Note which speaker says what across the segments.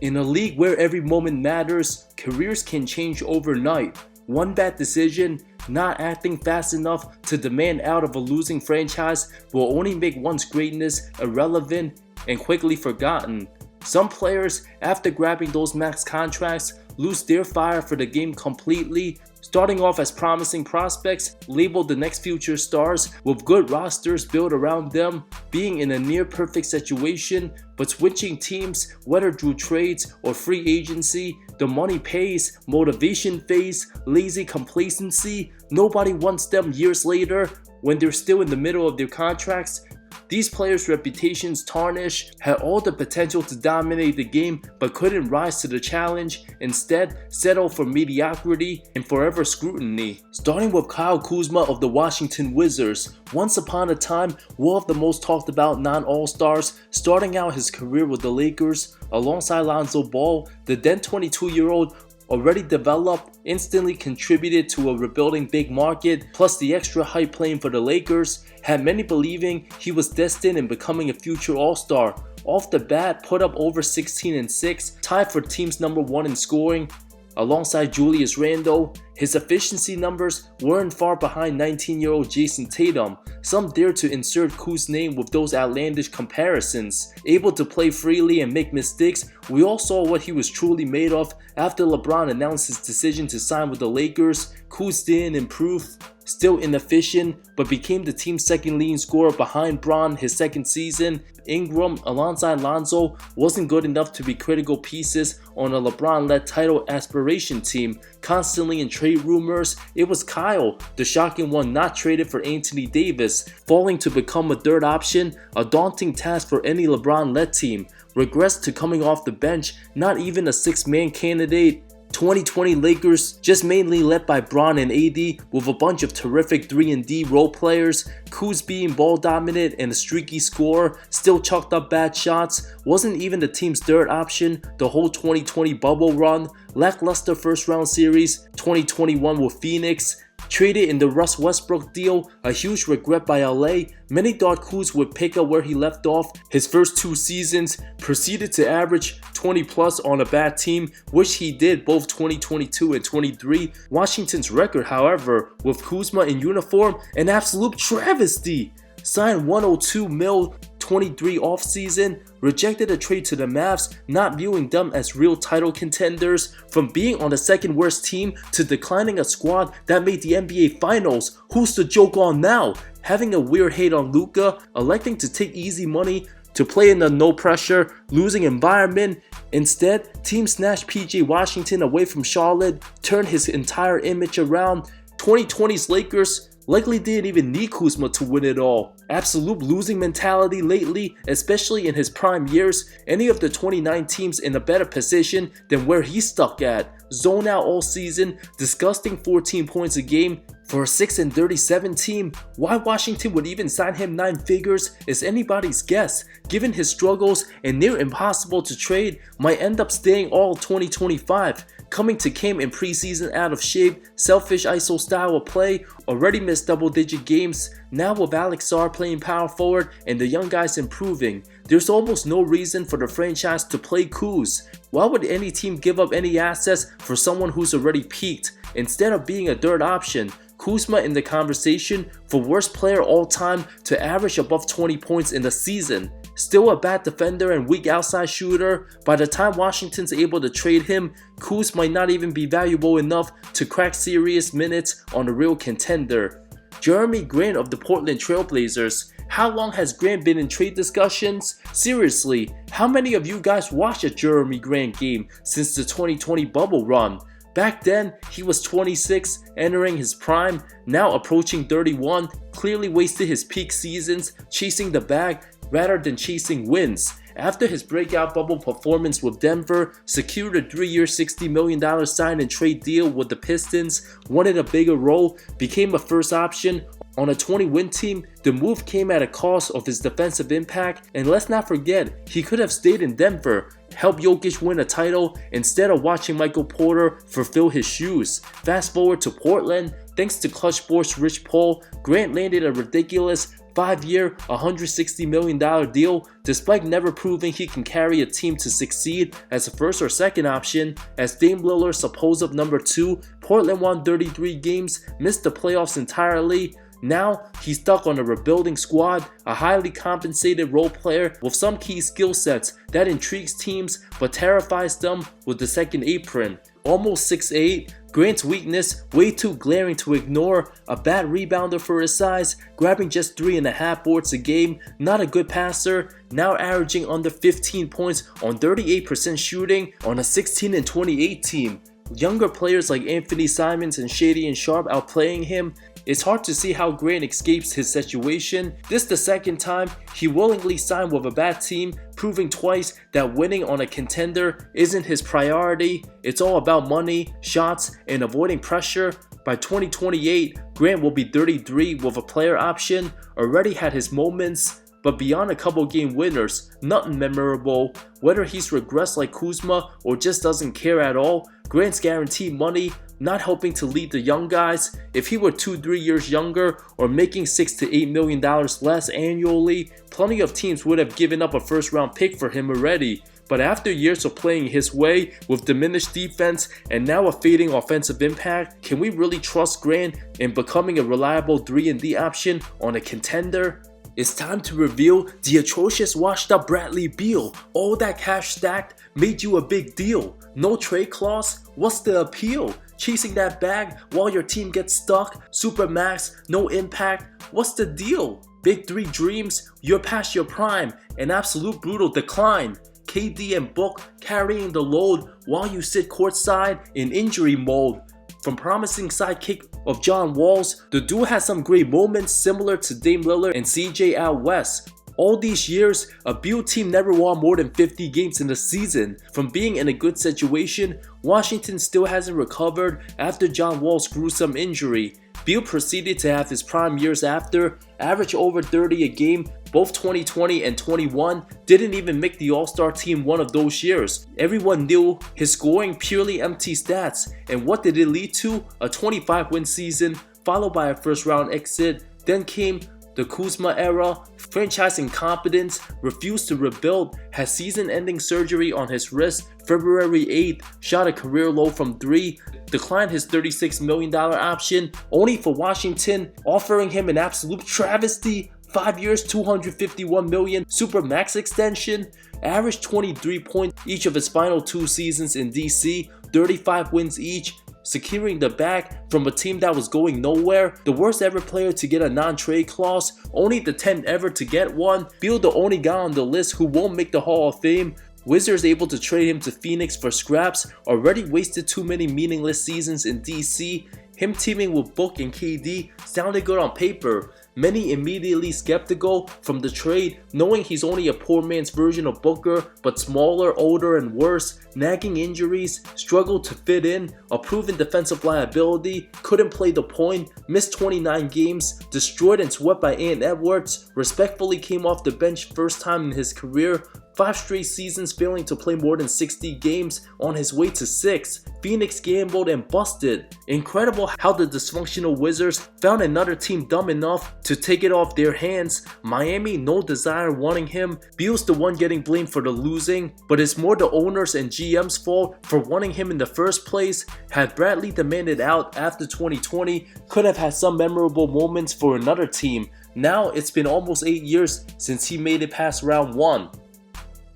Speaker 1: In a league where every moment matters, careers can change overnight. One bad decision, not acting fast enough to demand out of a losing franchise, will only make one's greatness irrelevant and quickly forgotten. Some players, after grabbing those max contracts, lose their fire for the game completely, starting off as promising prospects, labeled the next future stars with good rosters built around them, being in a near perfect situation, but switching teams, whether through trades or free agency, the money pays, motivation fades, lazy complacency, nobody wants them years later when they're still in the middle of their contracts. These players' reputations tarnished, had all the potential to dominate the game but couldn't rise to the challenge, instead settled for mediocrity and forever scrutiny. Starting with Kyle Kuzma of the Washington Wizards, once upon a time one of the most talked about non-All-Stars, starting out his career with the Lakers alongside Lonzo Ball, the then 22-year-old already developed, instantly contributed to a rebuilding big market, plus the extra hype playing for the Lakers, had many believing he was destined in becoming a future All-Star. Off the bat, put up over 16 and 6, tied for team's #1 in scoring, alongside Julius Randle. His efficiency numbers weren't far behind 19-year-old Jason Tatum. Some dared to insert Kuz's name with those outlandish comparisons. Able to play freely and make mistakes, we all saw what he was truly made of after LeBron announced his decision to sign with the Lakers. Kuz didn't improve, still inefficient, but became the team's second leading scorer behind Bron his second season. Ingram, alongside Lonzo, wasn't good enough to be critical pieces on a LeBron-led title aspiration team. Constantly in trade rumors, it was Kyle, the shocking one not traded for Anthony Davis, falling to become a third option, a daunting task for any LeBron-led team. Regressed to coming off the bench, not even a six-man candidate. 2020 Lakers, just mainly led by Bron and AD, with a bunch of terrific 3-and-D role players. Kuz being ball dominant and a streaky scorer, still chalked up bad shots, wasn't even the team's third option the whole 2020 bubble run. Lackluster first round series, 2021 with Phoenix. Traded in the Russ Westbrook deal, a huge regret by LA. Many thought Kuz would pick up where he left off his first 2 seasons, proceeded to average 20 plus on a bad team, which he did both 2022 and 23. Washington's record, however, with Kuzma in uniform, an absolute travesty. Signed $102 million 23 offseason, rejected a trade to the Mavs, not viewing them as real title contenders. From being on the second worst team to declining a squad that made the NBA Finals. Who's the joke on now? Having a weird hate on Luka, electing to take easy money to play in a no-pressure, losing environment. Instead, team snatched PJ Washington away from Charlotte, turned his entire image around. 2020's Lakers likely didn't even need Kuzma to win it all. Absolute losing mentality lately, especially in his prime years. Any of the 29 teams in a better position than where he's stuck at. Zone out all season, disgusting 14 points a game. For a 6-37 team, why Washington would even sign him 9 figures is anybody's guess. Given his struggles and near impossible to trade, might end up staying all 2025. Coming to camp in preseason out of shape, selfish ISO style of play, already missed double-digit games. Now with Alex Sarr playing power forward and the young guys improving, there's almost no reason for the franchise to play Kuz. Why would any team give up any assets for someone who's already peaked? Instead of being a third option, Kuzma in the conversation for worst player all time to average above 20 points in the season. Still a bad defender and weak outside shooter. By the time Washington's able to trade him, Kuz might not even be valuable enough to crack serious minutes on a real contender. Jerami Grant of the Portland Trail Blazers. How long has Grant been in trade discussions? Seriously, how many of you guys watched a Jerami Grant game since the 2020 bubble run? Back then, he was 26, entering his prime, now approaching 31, clearly wasted his peak seasons chasing the bag rather than chasing wins. After his breakout bubble performance with Denver, secured a 3-year $60 million sign and trade deal with the Pistons, wanted a bigger role, became a first option on a 20-win team. The move came at a cost of his defensive impact, and let's not forget, he could have stayed in Denver, helped Jokic win a title instead of watching Michael Porter fulfill his shoes. Fast forward to Portland, thanks to Clutch Sports' Rich Paul, Grant landed a ridiculous 5-year, $160 million deal, despite never proving he can carry a team to succeed as a first or second option. As Dame Lillard's supposed number 2, Portland won 33 games, missed the playoffs entirely. Now, he's stuck on a rebuilding squad, a highly compensated role player with some key skill sets that intrigues teams but terrifies them with the second apron. Almost 6'8", Grant's weakness, way too glaring to ignore, a bad rebounder for his size, grabbing just 3.5 boards a game, not a good passer, now averaging under 15 points on 38% shooting on a 16-28 team. Younger players like Anthony Simons and Shady and Sharp outplaying him. It's hard to see how Grant escapes his situation. This the second time he willingly signed with a bad team, proving twice that winning on a contender isn't his priority. It's all about money, shots, and avoiding pressure. By 2028, Grant will be 33 with a player option, already had his moments, but beyond a couple game winners, nothing memorable. Whether he's regressed like Kuzma or just doesn't care at all, Grant's guaranteed money, not helping to lead the young guys. If he were 2-3 years younger or making $6 to $8 million less annually, plenty of teams would have given up a first round pick for him already. But after years of playing his way with diminished defense and now a fading offensive impact, can we really trust Grant in becoming a reliable 3-and-D option on a contender? It's time to reveal the atrocious washed up Bradley Beal. All that cash stacked made you a big deal. No trade clause? What's the appeal? Chasing that bag while your team gets stuck? Supermax, no impact? What's the deal? Big 3 dreams? You're past your prime. An absolute brutal decline. KD and Book carrying the load while you sit courtside in injury mode. From promising sidekick of John Walls, the duo has some great moments similar to Dame Lillard and CJ out west. All these years, a Beal team never won more than 50 games in a season. From being in a good situation, Washington still hasn't recovered after John Wall's gruesome injury. Beal proceeded to have his prime years after, average over 30 a game, both 2020 and 21, didn't even make the All-Star team one of those years. Everyone knew his scoring purely empty stats, and what did it lead to? A 25-win season, followed by a first-round exit. Then came the Kuzma era, franchise incompetence, refused to rebuild, had season-ending surgery on his wrist, February 8th, shot a career low from 3, declined his $36 million option, only for Washington offering him an absolute travesty, 5 years, $251 million super max extension, averaged 23 points each of his final 2 seasons in DC, 35 wins each, securing the bag from a team that was going nowhere, the worst ever player to get a non-trade clause, only the 10th ever to get one, Beal the only guy on the list who won't make the Hall of Fame, Wizards able to trade him to Phoenix for scraps, already wasted too many meaningless seasons in DC, him teaming with Book and KD sounded good on paper. Many immediately skeptical from the trade, knowing he's only a poor man's version of Booker, but smaller, older, and worse, nagging injuries, struggled to fit in, a proven defensive liability, couldn't play the point, missed 29 games, destroyed and swept by Ant Edwards, respectfully came off the bench first time in his career, 5 straight seasons failing to play more than 60 games on his way to 6. Phoenix gambled and busted. Incredible how the dysfunctional Wizards found another team dumb enough to take it off their hands. Miami, no desire wanting him. Beal's the one getting blamed for the losing, but it's more the owners and GM's fault for wanting him in the first place. Had Bradley demanded out after 2020, could have had some memorable moments for another team. Now it's been almost 8 years since he made it past round 1.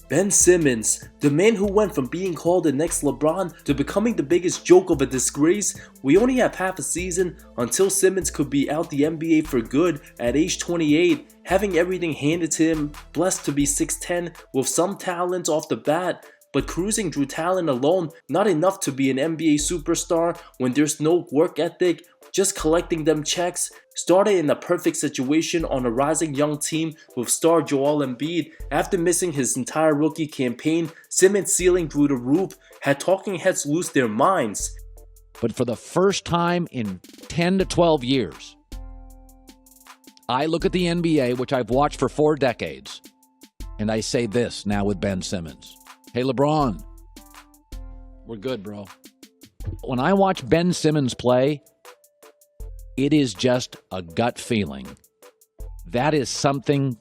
Speaker 1: Ben Simmons, the man who went from being called the next LeBron to becoming the biggest joke of a disgrace. We only have half a season until Simmons could be out the NBA for good at age 28, having everything handed to him, blessed to be 6'10", with some talent off the bat, but cruising through talent alone, not enough to be an NBA superstar when there's no work ethic, just collecting them checks. Started in a perfect situation on a rising young team with star Joel Embiid. After missing his entire rookie campaign, Simmons' ceiling through the roof had talking heads lose their minds.
Speaker 2: But for the first time in 10 to 12 years, I look at the NBA, which I've watched for 4 decades, and I say this now with Ben Simmons. Hey, LeBron, we're good, bro. When I watch Ben Simmons play, it is just a gut feeling That is something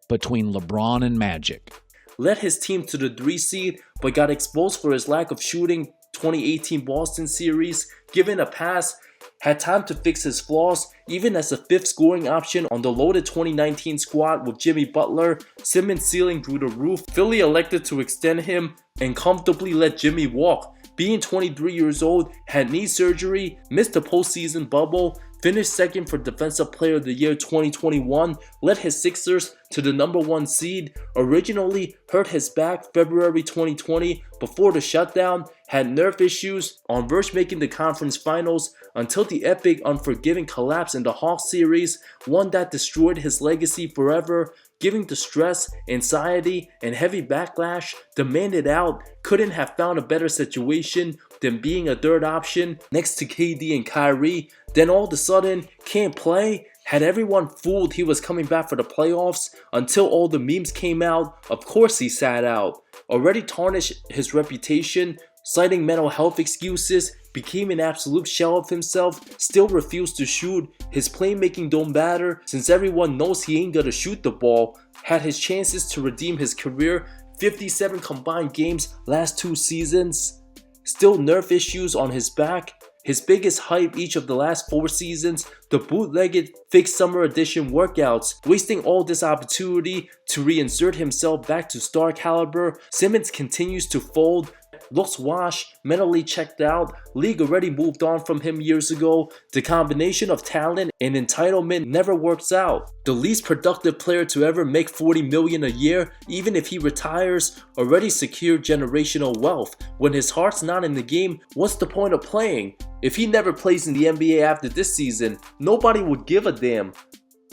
Speaker 2: between LeBron and Magic.
Speaker 1: Led his team to the 3 seed, but got exposed for his lack of shooting 2018 Boston series. Given a pass, had time to fix his flaws, even as a 5th scoring option on the loaded 2019 squad with Jimmy Butler. Simmons' ceiling through the roof. Philly elected to extend him and comfortably let Jimmy walk. Being 23 years old, had knee surgery, missed the postseason bubble, finished 2nd for Defensive Player of the Year 2021, led his Sixers to the #1 seed, originally hurt his back February 2020 before the shutdown, had nerve issues, on verge making the conference finals until the epic unforgiving collapse in the Hawks series, one that destroyed his legacy forever, giving the stress, anxiety, and heavy backlash, demanded out, couldn't have found a better situation than being a 3rd option next to KD and Kyrie, then all of a sudden can't play. Had everyone fooled he was coming back for the playoffs until all the memes came out. Of course he sat out. Already tarnished his reputation, citing mental health excuses, became an absolute shell of himself, still refused to shoot. His playmaking don't matter since everyone knows he ain't gonna shoot the ball. Had his chances to redeem his career, 57 combined games last 2 seasons. Still nerve issues on his back. His biggest hype each of the last 4 seasons, the bootlegged fake summer edition workouts, wasting all this opportunity to reinsert himself back to star caliber. Simmons continues to fold, looks washed, mentally checked out, league already moved on from him years ago. The combination of talent and entitlement never works out. The least productive player to ever make $40 million a year, even if he retires, already secured generational wealth. When his heart's not in the game, what's the point of playing? If he never plays in the NBA after this season, nobody would give a damn.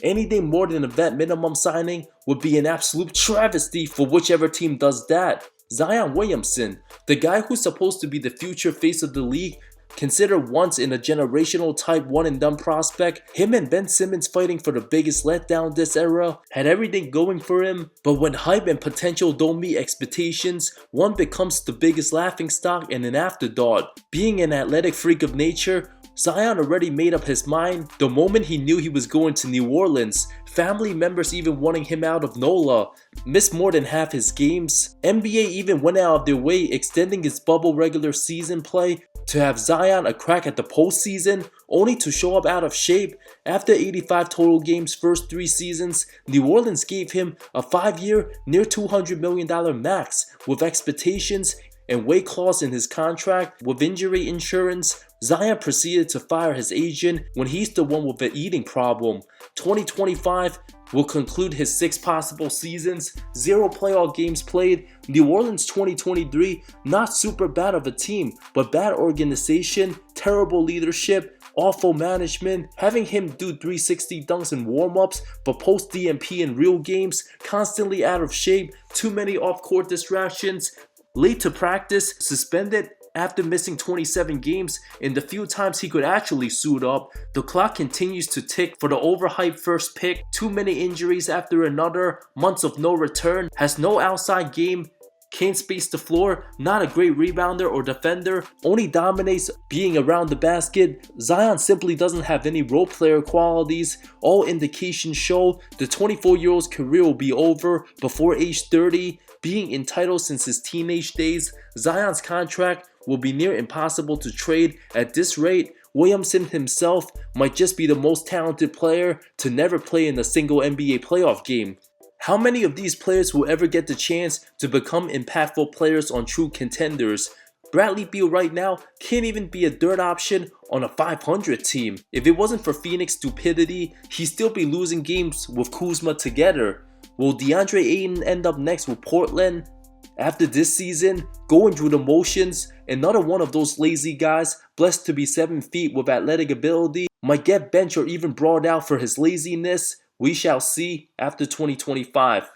Speaker 1: Anything more than a vet minimum signing would be an absolute travesty for whichever team does that. Zion Williamson, the guy who's supposed to be the future face of the league, considered once in a generational type one and done prospect, him and Ben Simmons fighting for the biggest letdown this era, had everything going for him, but when hype and potential don't meet expectations, one becomes the biggest laughingstock and an afterthought. Being an athletic freak of nature, Zion already made up his mind the moment he knew he was going to New Orleans. Family members even wanting him out of NOLA. Missed more than half his games. NBA even went out of their way extending its bubble regular season play to have Zion a crack at the postseason, only to show up out of shape. After 85 total games first 3 seasons, New Orleans gave him a 5-year, near $200 million max with expectations and weight clause in his contract. With injury insurance, Zion proceeded to fire his agent when he's the one with an eating problem. 2025 will conclude his 6 possible seasons, 0 playoff games played. New Orleans 2023, not super bad of a team, but bad organization, terrible leadership, awful management, having him do 360 dunks and warm-ups, but post DMP in real games, constantly out of shape, too many off-court distractions, late to practice, suspended after missing 27 games and the few times he could actually suit up. The clock continues to tick for the overhyped first pick, too many injuries after another, months of no return, has no outside game, can't space the floor, not a great rebounder or defender, only dominates being around the basket. Zion simply doesn't have any role player qualities. All indications show the 24-year-old's career will be over before age 30. Being entitled since his teenage days, Zion's contract will be near impossible to trade. At this rate, Williamson himself might just be the most talented player to never play in a single NBA playoff game. How many of these players will ever get the chance to become impactful players on true contenders? Bradley Beal right now can't even be a 3rd option on a 500 team. If it wasn't for Phoenix stupidity, he'd still be losing games with Kuzma together. Will DeAndre Ayton end up next with Portland? After this season, going through the motions, another one of those lazy guys, blessed to be 7 feet with athletic ability, might get benched or even brought out for his laziness. We shall see after 2025.